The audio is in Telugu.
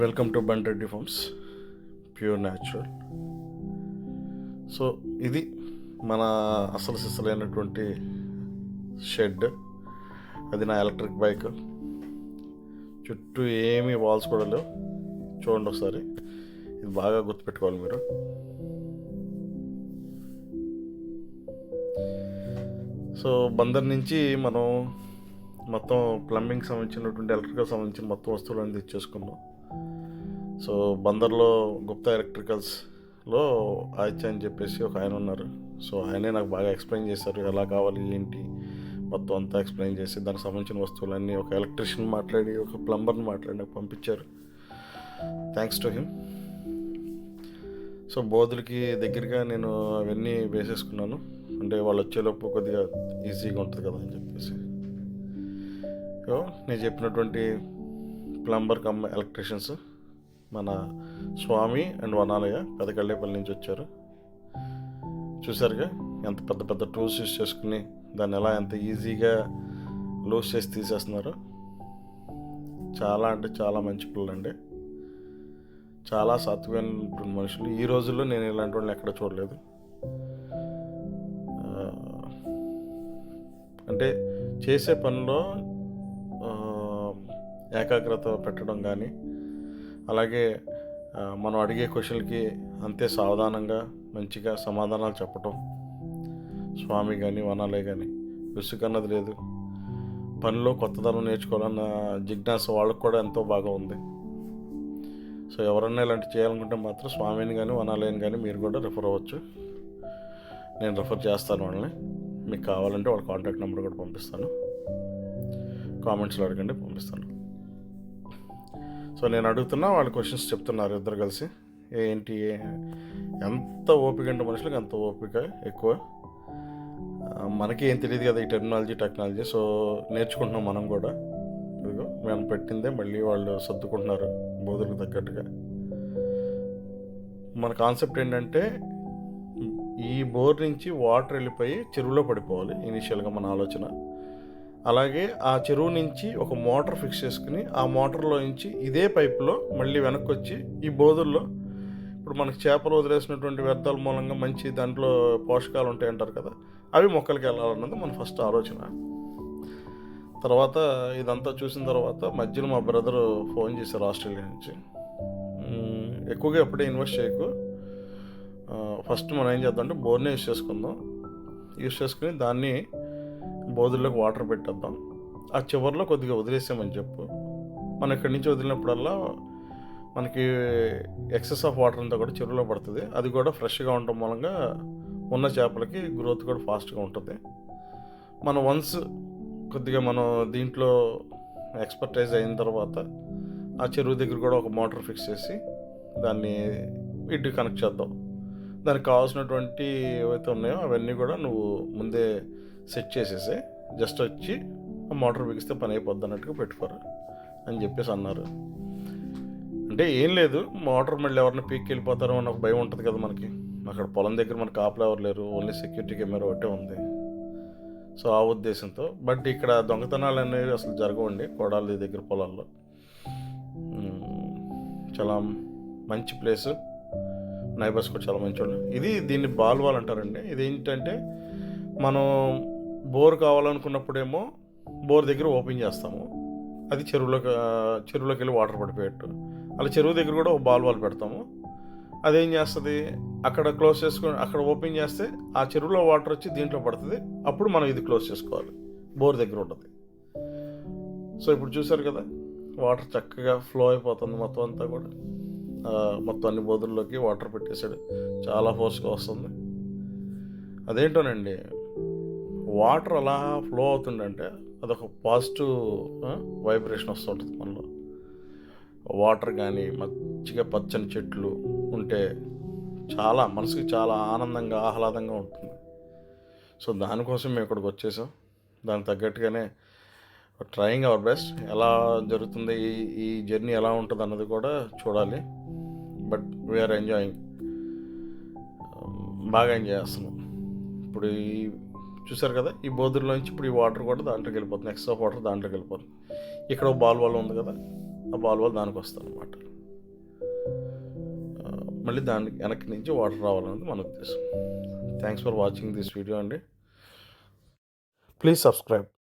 Welcome to Bandreddy farms pure natural. So ఇది మన అసలు సిసలైనటువంటి షెడ్. అది నా ఎలక్ట్రిక్ బైక్. చుట్టూ ఏమీ వాల్స్ కూడా లేవు. చూడండి ఒకసారి, ఇది బాగా గుర్తుపెట్టుకోవాలి మీరు. సో బందర్ నుంచి మనం మొత్తం ప్లంబింగ్ సంబంధించినటువంటి ఎలక్ట్రికల్ సంబంధించిన మొత్తం వస్తువులన్నీ తెచ్చేసుకున్నాం. సో బందర్లో గుప్తా ఎలక్ట్రికల్స్లో ఆయిత్య అని చెప్పేసి ఒక ఆయన ఉన్నారు. సో ఆయనే నాకు బాగా ఎక్స్ప్లెయిన్ చేశారు, ఎలా కావాలి ఏంటి మొత్తం అంతా ఎక్స్ప్లెయిన్ చేసి దానికి సంబంధించిన వస్తువులన్నీ ఒక ఎలక్ట్రీషియన్ మాట్లాడి ఒక ప్లంబర్ని మాట్లాడి నాకు పంపించారు. Thanks to him. సో బోధులకి దగ్గరగా నేను అవన్నీ వేసేసుకున్నాను, అంటే వాళ్ళు వచ్చేలోపు కొద్దిగా ఈజీగా ఉంటుంది కదా అని చెప్పేసి. సో నేను చెప్పినటువంటి ప్లంబర్ కమ్ ఎలక్ట్రీషియన్స్ మన స్వామి అండ్ వనాలయ్య పెదకళ్ళేపల్లి నుంచి వచ్చారు. చూసారుగా ఎంత పెద్ద పెద్ద టూల్స్ యూస్ చేసుకుని దాన్ని ఎలా ఎంత ఈజీగా లూజ్ చేసి తీసేస్తున్నారు. చాలా అంటే చాలా మంచి పిల్లలండి, చాలా సాత్వికమైన మనుషులు. ఈ రోజుల్లో నేను ఇలాంటి వాళ్ళని ఎక్కడ చూడలేదు. అంటే చేసే పనిలో ఏకాగ్రత పెట్టడం కానీ, అలాగే మనం అడిగే క్వశ్చన్లకి అంతే సావధానంగా మంచిగా సమాధానాలు చెప్పటం. స్వామి కానీ వనాలయ్య కానీ విసుగన్నది లేదు. పనిలో కొత్తదనం నేర్చుకోవాలన్న జిజ్ఞాస వాళ్ళకు కూడా ఎంతో బాగా ఉంది. సో ఎవరన్నా ఇలాంటి చేయాలనుకుంటే మాత్రం స్వామిని కానీ వనాలయ్యని కానీ మీరు కూడా రిఫర్ అవ్వచ్చు. నేను రిఫర్ చేస్తాను వాళ్ళని. మీకు కావాలంటే వాళ్ళ కాంటాక్ట్ నెంబర్ కూడా పంపిస్తాను, కామెంట్స్లో అడగండి, పంపిస్తాను. సో నేను అడుగుతున్నా, వాళ్ళు క్వశ్చన్స్ చెప్తున్నారు ఇద్దరు కలిసి. ఏంటి ఎంత ఓపిక అంటే మనుషులకు అంత ఓపిక ఎక్కువ. మనకి ఏం తెలియదు కదా ఈ టెక్నాలజీ. సో నేర్చుకుంటున్నాం మనం కూడా. ఇదిగో మేము పెట్టిందే మళ్ళీ వాళ్ళు సర్దుకుంటున్నారు బోధులకు తగ్గట్టుగా. మన కాన్సెప్ట్ ఏంటంటే ఈ బోర్ నుంచి వాటర్ వెళ్ళిపోయి చెరువులో పడిపోవాలి ఇనీషియల్గా మన ఆలోచన. అలాగే ఆ చెరువు నుంచి ఒక మోటార్ ఫిక్స్ చేసుకుని ఆ మోటార్లో నుంచి ఇదే పైపులో మళ్ళీ వెనక్కి వచ్చి ఈ బోధుల్లో ఇప్పుడు మనకి చేపలు వదిలేసినటువంటి వ్యర్థాల మూలంగా మంచి దాంట్లో పోషకాలు ఉంటాయి అంటారు కదా, అవి మొక్కలకి వెళ్ళాలన్నది మన ఫస్ట్ ఆలోచన. తర్వాత ఇదంతా చూసిన తర్వాత మధ్యలో మా బ్రదరు ఫోన్ చేశారు ఆస్ట్రేలియా నుంచి. ఎక్కువగా ఎప్పుడే ఇన్వెస్ట్ చేయకు, ఫస్ట్ మనం ఏం చేద్దాం అంటే బోర్నే యూస్ చేసుకుని దాన్ని బోధుల్లోకి వాటర్ పెట్టేద్దాం. ఆ చివరిలో కొద్దిగా వదిలేసామని చెప్పు. మనం ఇక్కడి నుంచి వదిలినప్పుడల్లా మనకి ఎక్సెస్ ఆఫ్ వాటర్ అంతా కూడా చెరువులో పడుతుంది. అది కూడా ఫ్రెష్గా ఉండటం మూలంగా ఉన్న చేపలకి గ్రోత్ కూడా ఫాస్ట్గా ఉంటుంది. మనం వన్స్ కొద్దిగా మనం దీంట్లో ఎక్స్పర్టైజ్ అయిన తర్వాత ఆ చెరువు దగ్గర కూడా ఒక మోటార్ ఫిక్స్ చేసి దాన్ని వీటికి కనెక్ట్ చేద్దాం. దానికి కావాల్సినటువంటి ఏవైతే ఉన్నాయో అవన్నీ కూడా నువ్వు ముందే సెట్ చేసేసి జస్ట్ వచ్చి ఆ మోటార్ బిగిస్తే పని అయిపోద్ది అన్నట్టుగా పెట్టుకోరు అని చెప్పేసి అన్నారు. అంటే ఏం లేదు, మోటార్ మళ్ళీ ఎవరిని పీక్కి వెళ్ళిపోతారో అని ఒక భయం ఉంటుంది కదా మనకి. అక్కడ పొలం దగ్గర మనకు కాపలా ఎవరు లేరు, ఓన్లీ సెక్యూరిటీ కెమెరా ఒకటే ఉంది. సో ఆ ఉద్దేశంతో. బట్ ఇక్కడ దొంగతనాలు అనేవి అసలు జరగవండి కొడాలి దగ్గర పొలాల్లో. చాలా మంచి ప్లేసు, నైబర్స్ కూడా చాలా మంచి వాళ్ళు. దీన్ని బాల్వాల్ అంటారండి. ఇదేంటంటే మనం బోర్ కావాలనుకున్నప్పుడేమో బోర్ దగ్గర ఓపెన్ చేస్తాము, అది చెరువులోకి వెళ్ళి వాటర్ పడిపోయేట్టు. అలా చెరువు దగ్గర కూడా ఒక బాల్వాల్ పెడతాము. అదేం చేస్తుంది, అక్కడ క్లోజ్ చేసుకొని అక్కడ ఓపెన్ చేస్తే ఆ చెరువులో వాటర్ వచ్చి దీంట్లో పడుతుంది. అప్పుడు మనం ఇది క్లోజ్ చేసుకోవాలి, బోర్ దగ్గర ఉంటుంది. సో ఇప్పుడు చూసారు కదా, వాటర్ చక్కగా ఫ్లో అయిపోతుంది మొత్తం అంతా కూడా. మొత్తం అన్ని బోధుల్లోకి వాటర్ పెట్టేశాడు, చాలా ఫోర్స్గా వస్తుంది. అదేంటోనండి, వాటర్ అలా ఫ్లో అవుతుందంటే అదొక పాజిటివ్ వైబ్రేషన్ వస్తుంటుంది మనలో. వాటర్ కానీ మంచిగా పచ్చని చెట్లు ఉంటే చాలా మనసుకి చాలా ఆనందంగా ఆహ్లాదంగా ఉంటుంది. సో దానికోసం మేము ఇక్కడికి వచ్చేసాం. దానికి తగ్గట్టుగానే ట్రయింగ్ అవర్ బెస్ట్. ఎలా జరుగుతుంది ఈ జర్నీ, ఎలా ఉంటుంది అన్నది కూడా చూడాలి. బట్ వీఆర్ ఎంజాయింగ్, బాగా ఎంజాయ్ చేస్తున్నాం. ఇప్పుడు చూసారు కదా, ఈ బోధుల్లోంచి ఇప్పుడు ఈ వాటర్ కూడా దాంట్లోకి వెళ్ళిపోతుంది, ఎక్స్ట్రా వాటర్ దాంట్లోకి వెళ్ళిపోతుంది. ఇక్కడ బాల్ ఉంది కదా, ఆ బాల్ దానికి వస్తుంది అనమాట. మళ్ళీ దానికి వెనక్కి నుంచి వాటర్ రావాలన్నది మన ఉద్దేశం. Thanks for watching this video అండి. Please subscribe.